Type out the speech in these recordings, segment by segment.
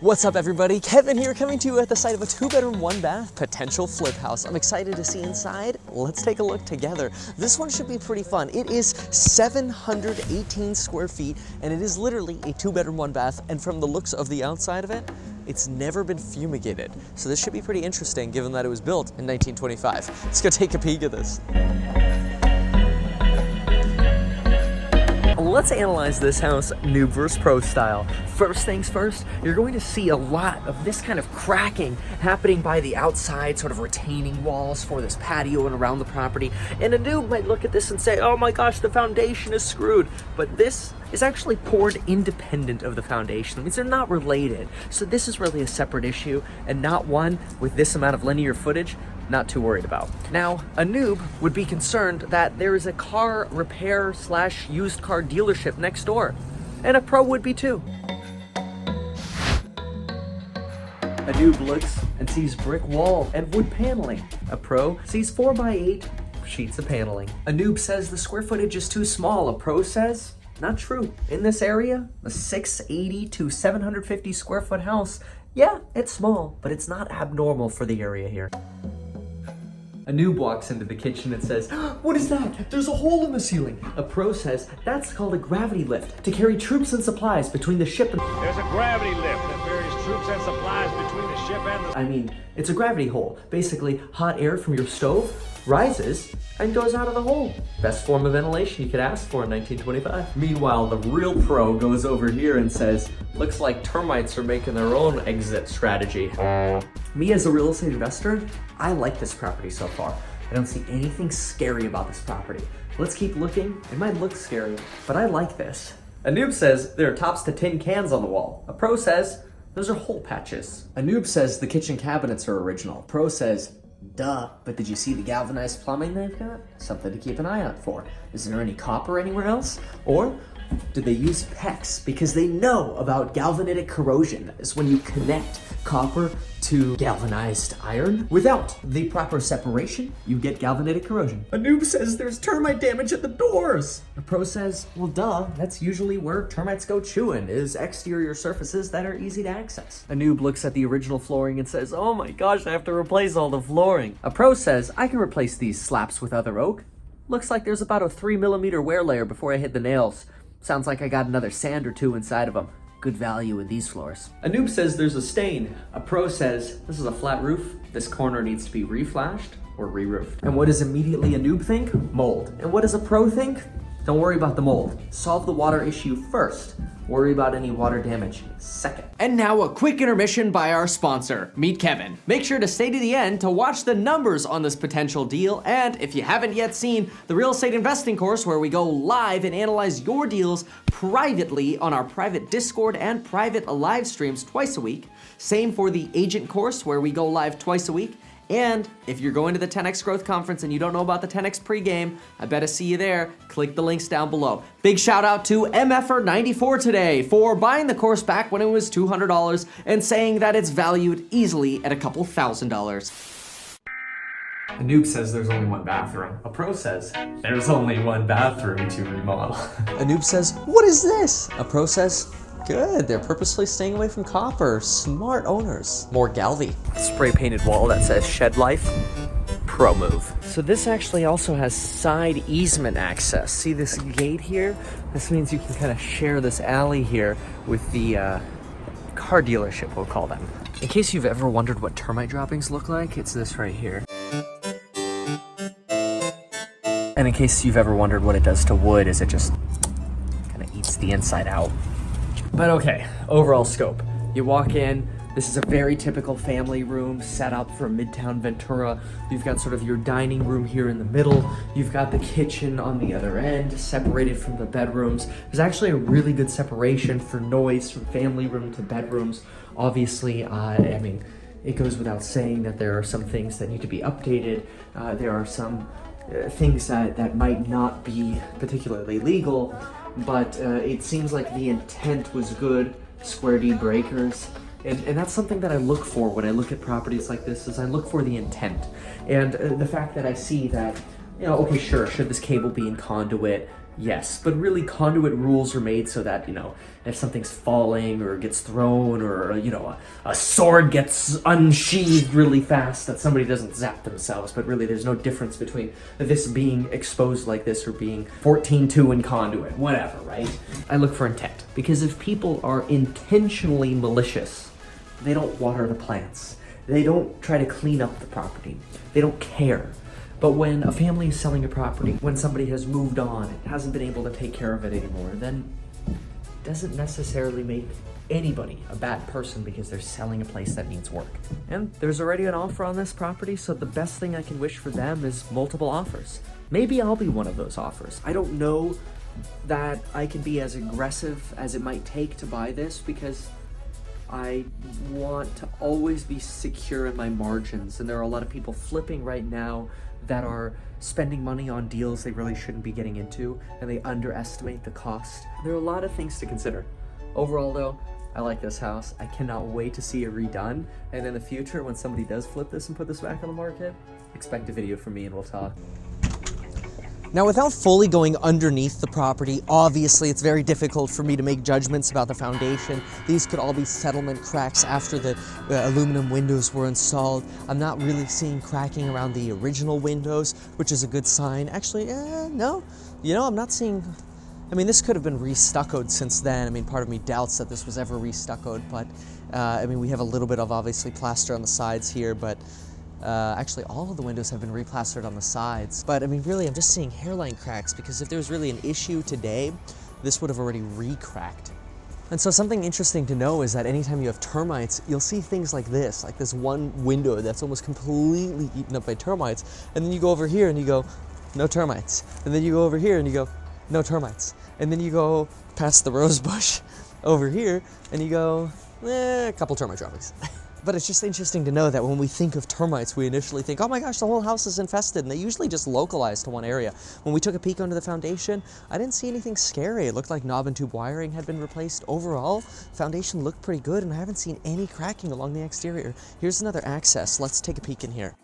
What's up everybody? Kevin here, coming to you at the site of a 2-bedroom, 1-bath potential flip house. I'm excited to see inside. Let's take a look together. This one should be pretty fun. It is 718 square feet and it is literally a 2-bedroom, 1-bath, and from the looks of the outside of it, it's never been fumigated. So this should be pretty interesting given that it was built in 1925. Let's go take a peek at this. Let's analyze this house noob versus pro style. First things first, you're going to see a lot of this kind of cracking happening by the outside, sort of retaining walls for this patio and around the property. And a noob might look at this and say, oh my gosh, the foundation is screwed. But this is actually poured independent of the foundation. It means they're not related. So this is really a separate issue and not one with this amount of linear footage. Not too worried about. Now, a noob would be concerned that there is a car repair / used car dealership next door, and a pro would be too. A noob looks and sees brick wall and wood paneling. A pro sees 4x8 sheets of paneling. A noob says the square footage is too small. A pro says, not true. In this area, a 680 to 750 square foot house, yeah, it's small, but it's not abnormal for the area here. A noob walks into the kitchen and says, what is that? There's a hole in the ceiling. A pro says, that's called a gravity lift to carry troops and supplies between the ship and... There's a gravity lift that carries troops and supplies between the ship and the... I mean, it's a gravity hole. Basically, hot air from your stove rises and goes out of the hole. Best form of ventilation you could ask for in 1925. Meanwhile, the real pro goes over here and says, looks like termites are making their own exit strategy. Me as a real estate investor, I like this property so far. I don't see anything scary about this property. Let's keep looking. It might look scary, but I like this. A noob says there are tops to tin cans on the wall. A pro says those are hole patches. A noob says the kitchen cabinets are original. Pro says, duh, but did you see the galvanized plumbing they've got? Something to keep an eye out for. Is there any copper anywhere else? Or did they use PEX? Because they know about galvanitic corrosion. Is when you connect copper to galvanized iron. Without the proper separation, you get galvanitic corrosion. A noob says there's termite damage at the doors. A pro says, well duh, that's usually where termites go chewing, is exterior surfaces that are easy to access. A noob looks at the original flooring and says, oh my gosh, I have to replace all the flooring. A pro says, I can replace these slaps with other oak. Looks like there's about a 3mm wear layer before I hit the nails. Sounds like I got another sand or two inside of them. Good value in these floors. A noob says there's a stain. A pro says this is a flat roof. This corner needs to be reflashed or re-roofed. And what does immediately a noob think? Mold. And what does a pro think? Don't worry about the mold. Solve the water issue first. Worry about any water damage second. And now a quick intermission by our sponsor, Meet Kevin. Make sure to stay to the end to watch the numbers on this potential deal. And if you haven't yet seen the real estate investing course where we go live and analyze your deals privately on our private Discord and private live streams twice a week. Same for the agent course where we go live twice a week. And if you're going to the 10X Growth Conference and you don't know about the 10X pregame, I bet I see you there. Click the links down below. Big shout out to MFR94 today for buying the course back when it was $200 and saying that it's valued easily at a couple $1,000s. A noob says there's only one bathroom. A pro says there's only one bathroom to remodel. A noob says, what is this? A pro says, good, they're purposely staying away from copper. Smart owners. More Galvy. Spray painted wall that says shed life. Pro move. So this actually also has side easement access. See this gate here? This means you can kind of share this alley here with the car dealership, we'll call them. In case you've ever wondered what termite droppings look like, it's this right here. And in case you've ever wondered what it does to wood, is it just kind of eats the inside out. But okay, overall scope. You walk in, this is a very typical family room set up for Midtown Ventura. You've got sort of your dining room here in the middle. You've got the kitchen on the other end, separated from the bedrooms. There's actually a really good separation for noise from family room to bedrooms. Obviously, I mean, it goes without saying that there are some things that need to be updated. There are some things that might not be particularly legal, but it seems like the intent was good. Square D breakers, and that's something that I look for when I look at properties like this, is I look for the intent. And the fact that I see that, you know, okay, sure, should this cable be in conduit? Yes, but really conduit rules are made so that, if something's falling or gets thrown or, a sword gets unsheathed really fast, that somebody doesn't zap themselves. But really, there's no difference between this being exposed like this or being 14-2 in conduit, whatever, right? I look for intent, because if people are intentionally malicious, they don't water the plants. They don't try to clean up the property. They don't care. But when a family is selling a property, when somebody has moved on and hasn't been able to take care of it anymore, then it doesn't necessarily make anybody a bad person because they're selling a place that needs work. And there's already an offer on this property, so the best thing I can wish for them is multiple offers. Maybe I'll be one of those offers. I don't know that I can be as aggressive as it might take to buy this, because I want to always be secure in my margins, and there are a lot of people flipping right now that are spending money on deals they really shouldn't be getting into, and they underestimate the cost. There are a lot of things to consider. Overall though, I like this house. I cannot wait to see it redone, and in the future, when somebody does flip this and put this back on the market, expect a video from me and we'll talk. Now, without fully going underneath the property, obviously it's very difficult for me to make judgments about the foundation. These could all be settlement cracks after the aluminum windows were installed. I'm not really seeing cracking around the original windows, which is a good sign. Actually, no. I'm not seeing... this could have been re-stuccoed since then. Part of me doubts that this was ever re-stuccoed, but, we have a little bit of, obviously, plaster on the sides here, but... actually, all of the windows have been replastered on the sides. But, really, I'm just seeing hairline cracks, because if there was really an issue today, this would have already re-cracked. And so something interesting to know is that anytime you have termites, you'll see things like this one window that's almost completely eaten up by termites, and then you go over here and you go, no termites. And then you go over here and you go, no termites. And then you go past the rose bush over here and you go, a couple termite droppings. But it's just interesting to know that when we think of termites, we initially think, oh my gosh, the whole house is infested, and they usually just localize to one area. When we took a peek under the foundation, I didn't see anything scary. It looked like knob and tube wiring had been replaced. Overall, foundation looked pretty good, and I haven't seen any cracking along the exterior. Here's another access. Let's take a peek in here.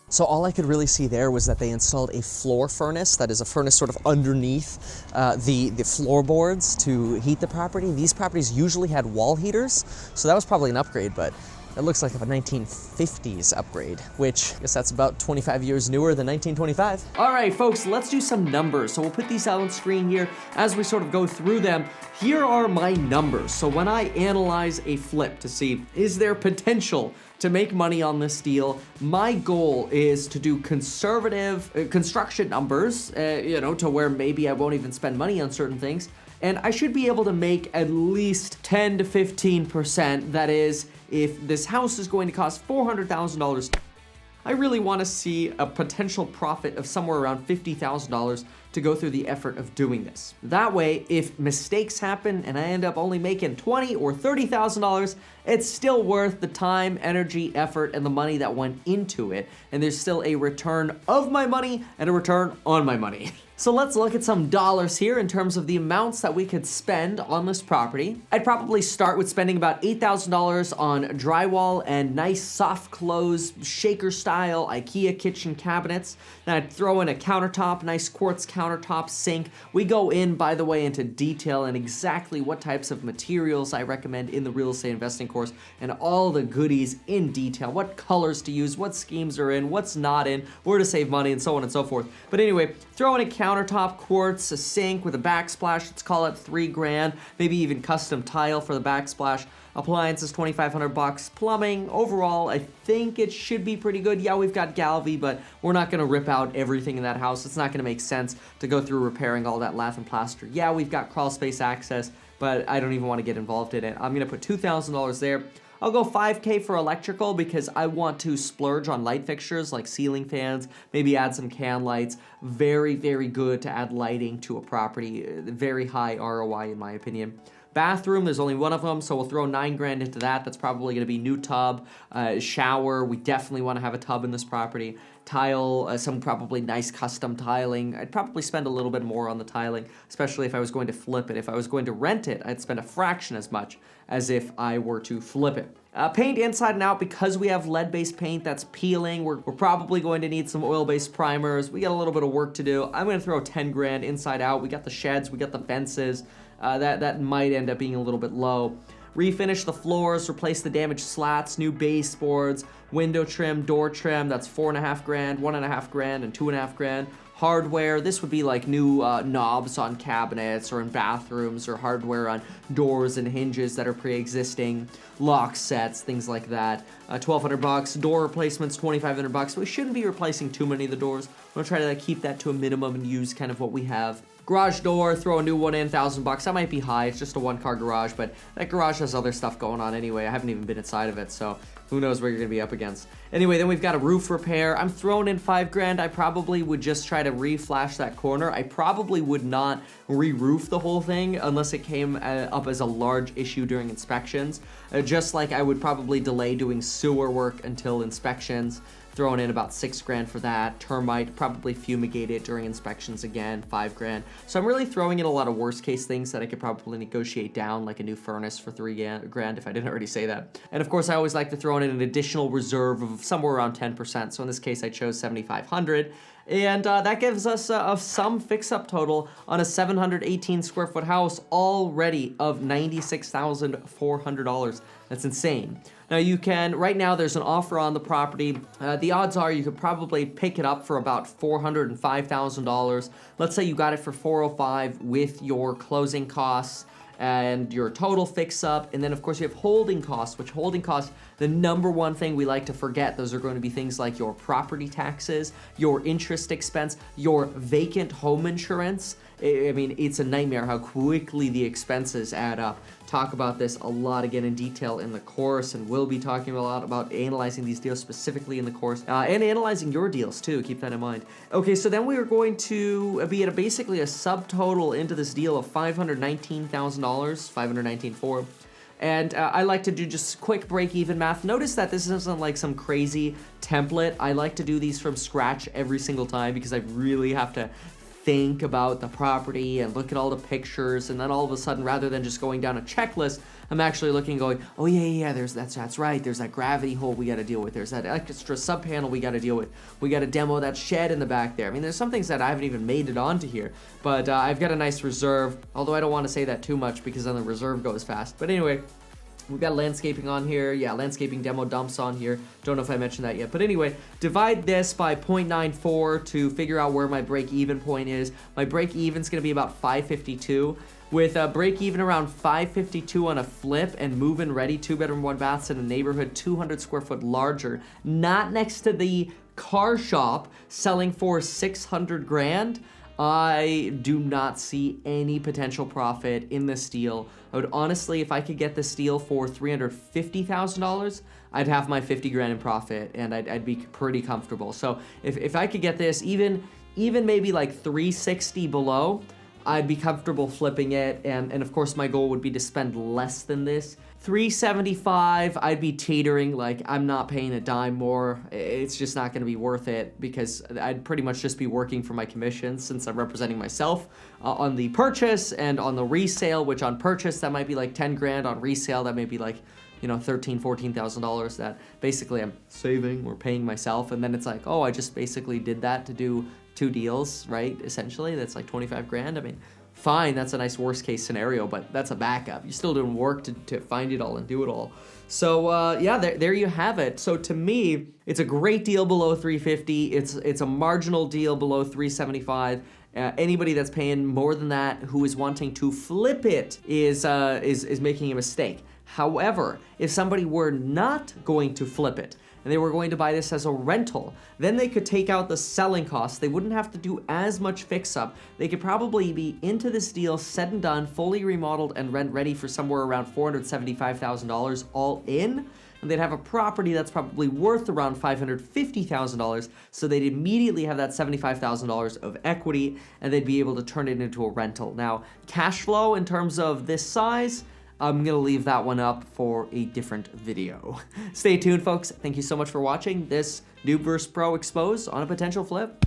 So all I could really see there was that they installed a floor furnace, that is a furnace sort of underneath the floorboards to heat the property. These properties usually had wall heaters, so that was probably an upgrade, but it looks like a 1950s upgrade, which I guess that's about 25 years newer than 1925. All right, folks, let's do some numbers. So we'll put these out on screen here as we sort of go through them. Here are my numbers. So when I analyze a flip to see, is there potential to make money on this deal, my goal is to do conservative construction numbers, to where maybe I won't even spend money on certain things. And I should be able to make at least 10 to 15%. That is, if this house is going to cost $400,000, I really want to see a potential profit of somewhere around $50,000 to go through the effort of doing this. That way, if mistakes happen and I end up only making $20,000 or $30,000, it's still worth the time, energy, effort, and the money that went into it. And there's still a return of my money and a return on my money. So let's look at some dollars here in terms of the amounts that we could spend on this property. I'd probably start with spending about $8,000 on drywall and nice soft close shaker style IKEA kitchen cabinets. Then I'd throw in a countertop, nice quartz countertop sink. We go in, by the way, into detail and exactly what types of materials I recommend in the real estate investing course, and all the goodies in detail, what colors to use, what schemes are in, what's not in, where to save money, and so on and so forth. But anyway, throw in a countertop, quartz, a sink with a backsplash, let's call it $3,000, maybe even custom tile for the backsplash. Appliances, $2,500. Plumbing, overall, I think it should be pretty good. Yeah, we've got Galvy, but we're not gonna rip out everything in that house. It's not gonna make sense to go through repairing all that lath and plaster. Yeah, we've got crawl space access, but I don't even wanna get involved in it. I'm gonna put $2,000 there. I'll go $5K for electrical because I want to splurge on light fixtures like ceiling fans, maybe add some can lights. Very, very good to add lighting to a property. Very high ROI in my opinion. Bathroom, there's only one of them, so we'll throw 9 grand into that. That's probably going to be new tub, shower. We definitely want to have a tub in this property. Tile, some probably nice custom tiling. I'd probably spend a little bit more on the tiling, especially if I was going to flip it. If I was going to rent it, I'd spend a fraction as much as if I were to flip it. Paint inside and out, because we have lead-based paint that's peeling. We're probably going to need some oil-based primers. We got a little bit of work to do. I'm going to throw 10 grand inside out. We got the sheds, we got the fences. That might end up being a little bit low. Refinish the floors, replace the damaged slats, new baseboards, window trim, door trim. That's 4.5 grand, 1.5 grand, and 2.5 grand. Hardware, this would be like new knobs on cabinets or in bathrooms, or hardware on doors and hinges that are pre-existing, lock sets, things like that. $1,200. Door replacements, $2,500. We shouldn't be replacing too many of the doors. We'll try to keep that to a minimum and use kind of what we have. Garage door, throw a new one in, $1,000. That might be high. It's just a 1-car garage, but that garage has other stuff going on anyway. I haven't even been inside of it, so who knows where you're gonna be up against. Anyway, then we've got a roof repair. I'm throwing in 5 grand. I probably would just try to re-flash that corner. I probably would not re-roof the whole thing unless it came up as a large issue during inspections. Just like I would probably delay doing sewer work until inspections. Throwing in about 6 grand for that. Termite, probably fumigate it during inspections again, 5 grand. So I'm really throwing in a lot of worst case things that I could probably negotiate down, like a new furnace for 3 grand if I didn't already say that. And of course, I always like to throw in an additional reserve of somewhere around 10%. So in this case, I chose 7,500. And that gives us some fix-up total on a 718 square foot house already of $96,400. That's insane. Now you can, right now there's an offer on the property. The odds are you could probably pick it up for about $405,000. Let's say you got it for $405 with your closing costs and your total fix-up, and then of course you have holding costs, which holding costs, the number one thing we like to forget, those are going to be things like your property taxes, your interest expense, your vacant home insurance. I mean, it's a nightmare how quickly the expenses add up. Talk about this a lot again in detail in the course, and we'll be talking a lot about analyzing these deals specifically in the course, and analyzing your deals too, keep that in mind. Okay, so then we are going to be at basically a subtotal into this deal of $519,000, $519,400. And I like to do just quick break-even math. Notice that this isn't like some crazy template. I like to do these from scratch every single time because I really have to think about the property and look at all the pictures, and then all of a sudden, rather than just going down a checklist, I'm actually looking, going, oh yeah, that's right. There's that gravity hole we got to deal with. There's that extra sub panel we got to deal with. We got to demo that shed in the back there. I mean, there's some things that I haven't even made it onto here, but I've got a nice reserve. Although I don't want to say that too much because then the reserve goes fast. But anyway. We've got landscaping on here. Yeah, landscaping demo dumps on here. Don't know if I mentioned that yet. But anyway, divide this by 0.94 to figure out where my break-even point is. My break-even is going to be about 552. With a break-even around 552 on a flip and move-in ready 2-bedroom, 1-baths in a neighborhood 200 square foot larger, not next to the car shop selling for 600 grand, I do not see any potential profit in this deal. I would honestly, if I could get this deal for $350,000, I'd have my 50 grand in profit, and I'd be pretty comfortable. So if I could get this even maybe like 360 below, I'd be comfortable flipping it, and of course my goal would be to spend less than this. 375, I'd be teetering, like I'm not paying a dime more. It's just not gonna be worth it because I'd pretty much just be working for my commissions since I'm representing myself on the purchase and on the resale, which on purchase, that might be like 10 grand. On resale, that may be like, you know, $13,000, $14,000 that basically I'm saving or paying myself. And then it's like, oh, I just basically did that to do 2 deals, right? Essentially, that's like 25 grand. I mean, fine, that's a nice worst case scenario, but that's a backup. You're still doing work to find it all and do it all. So yeah, there you have it. So to me, it's a great deal below 350. It's a marginal deal below 375. Anybody that's paying more than that who is wanting to flip it is making a mistake. However, if somebody were not going to flip it, and they were going to buy this as a rental, then they could take out the selling costs. They wouldn't have to do as much fix-up. They could probably be into this deal, said and done, fully remodeled and rent ready for somewhere around $475,000 all in. and they'd have a property that's probably worth around $550,000, so they'd immediately have that $75,000 of equity, and they'd be able to turn it into a rental. Now, cash flow in terms of this size, I'm gonna leave that one up for a different video. Stay tuned, folks. Thank you so much for watching this Noob vs. Pro Exposed on a potential flip.